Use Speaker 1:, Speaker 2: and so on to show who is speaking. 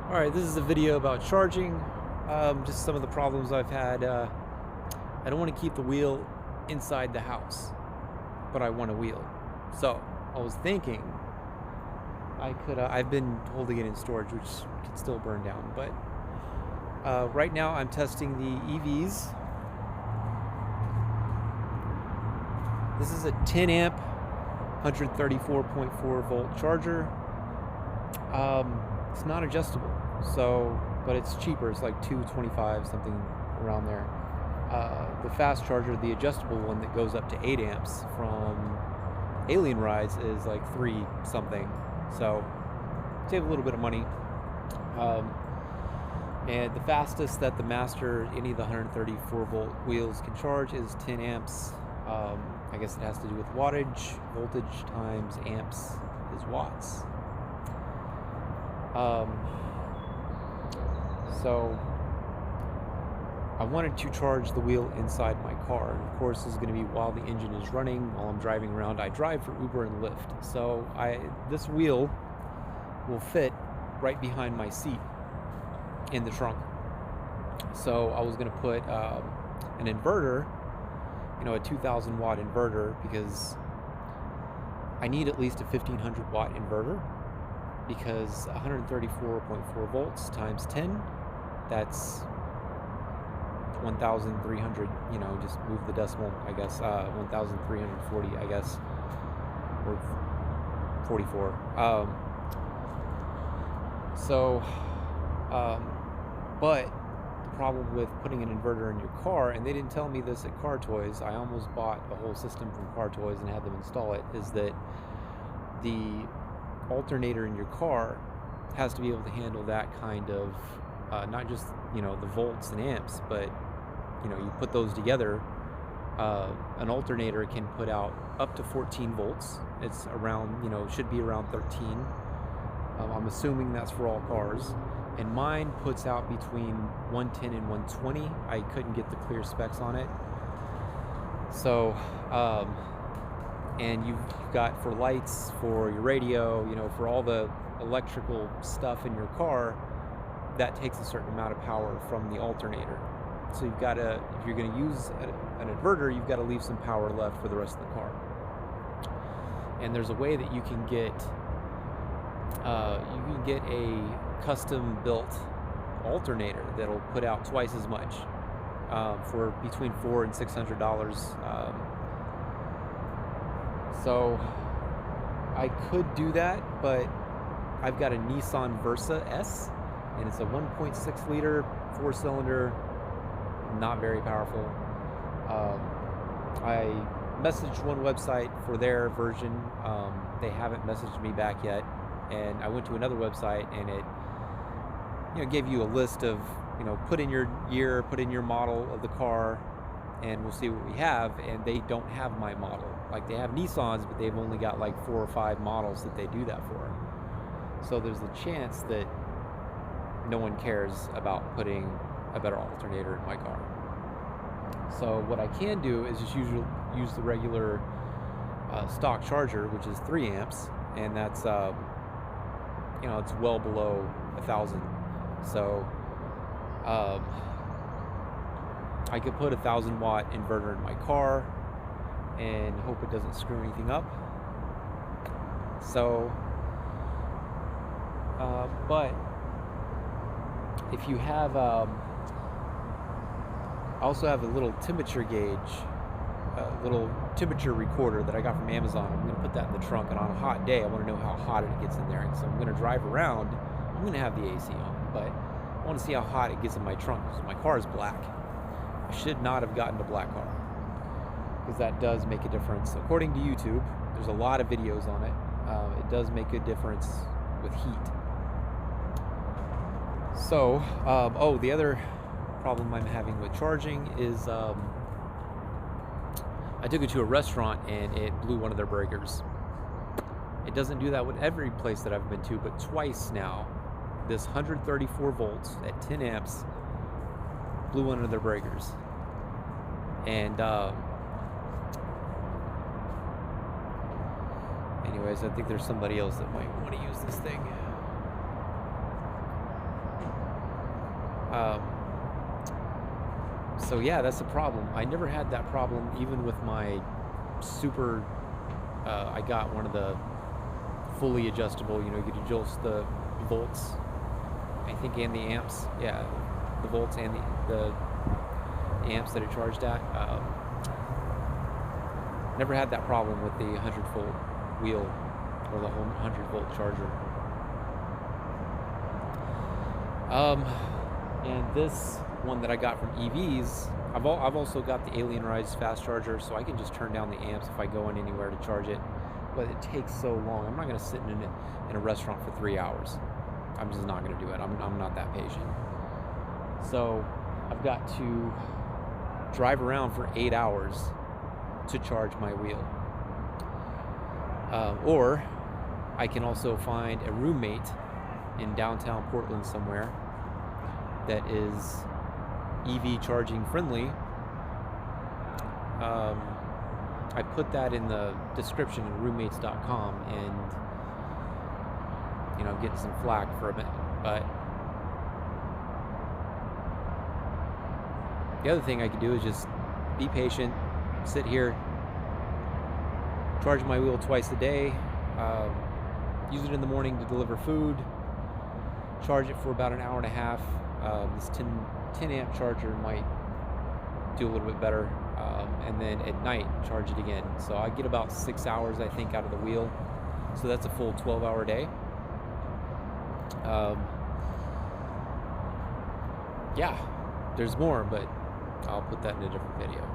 Speaker 1: Alright, this is a video about charging, just some of the problems I've had. I don't want to keep the wheel inside the house, but I want a wheel. So, I was thinking I've been holding it in storage, which can still burn down, but right now I'm testing the EVs. This is a 10 amp, 134.4 volt charger. It's not adjustable, but it's cheaper. It's like $225, something around there. The fast charger, the adjustable one that goes up to 8 amps from Alien Rides, is like 3 something. So save a little bit of money. And the fastest that the Master, any of the 134 volt wheels can charge is 10 amps. I guess it has to do with wattage. Voltage times amps is watts. So I wanted to charge the wheel inside my car, and of course this is going to be while the engine is running, while I'm driving around. I drive for Uber and Lyft, so this wheel will fit right behind my seat in the trunk. So I was going to put an inverter, a 2000 watt inverter, because I need at least a 1500 watt inverter, because 134.4 volts times 10, that's 1,300, just move the decimal, I guess, 1,340, I guess, or 44. But the problem with putting an inverter in your car, and they didn't tell me this at Car Toys, I almost bought a whole system from Car Toys and had them install it, is that the alternator in your car has to be able to handle that kind of, not just, the volts and amps, but, you put those together. An alternator can put out up to 14 volts. It's around, should be around 13. I'm assuming that's for all cars. And mine puts out between 110 and 120. I couldn't get the clear specs on it. So, and you've got for lights, for your radio, for all the electrical stuff in your car, that takes a certain amount of power from the alternator. So you've got to, if you're going to use an inverter, you've got to leave some power left for the rest of the car. And there's a way that you can get a custom built alternator that'll put out twice as much for between $400 and $600. So I could do that, but I've got a Nissan Versa S, and it's a 1.6 liter 4-cylinder, not very powerful. I messaged one website for their version. They haven't messaged me back yet, and I went to another website, and it gave you a list of, put in your year, put in your model of the car, and we'll see what we have. And they don't have my model. Like, they have Nissans, but they've only got like 4 or 5 models that they do that for. So there's the chance that no one cares about putting a better alternator in my car. So what I can do is just use the regular stock charger, which is 3 amps, and that's it's well below 1,000. So I could put a 1,000 watt inverter in my car and hope it doesn't screw anything up. So but if you have I also have a little temperature gauge, a little temperature recorder that I got from Amazon. I'm going to put that in the trunk, and on a hot day I want to know how hot it gets in there. And so I'm going to drive around. I'm going to have the AC on, but I want to see how hot it gets in my trunk, because my car is black. I should not have gotten a black car, because that does make a difference. According to YouTube, there's a lot of videos on it. It does make a difference with heat. So, the other problem I'm having with charging is I took it to a restaurant and it blew one of their breakers. It doesn't do that with every place that I've been to, but twice now, this 134 volts at 10 amps blew one of their breakers. And anyways, I think there's somebody else that might want to use this thing. So yeah, that's the problem. I never had that problem even with my super, I got one of the fully adjustable, you could adjust the volts, I think, and the amps. Yeah, the volts and the amps that it charged at. Never had that problem with the 100-volt wheel or the 100-volt charger. And this one that I got from EVs, I've also got the Alien Rise fast charger, so I can just turn down the amps if I go in anywhere to charge it. But it takes so long. I'm not going to sit in a restaurant for 3 hours. I'm just not going to do it. I'm not that patient. So I've got to drive around for 8 hours to charge my wheel. Or I can also find a roommate in downtown Portland somewhere that is EV charging friendly. I put that in the description at roommates.com, and I'm getting some flack for a minute. But the other thing I could do is just be patient, sit here, charge my wheel twice a day, use it in the morning to deliver food, charge it for about an hour and a half. This 10 amp charger might do a little bit better, and then at night charge it again. So I get about 6 hours, I think, out of the wheel. So that's a full 12-hour day. Yeah, there's more, but I'll put that in a different video.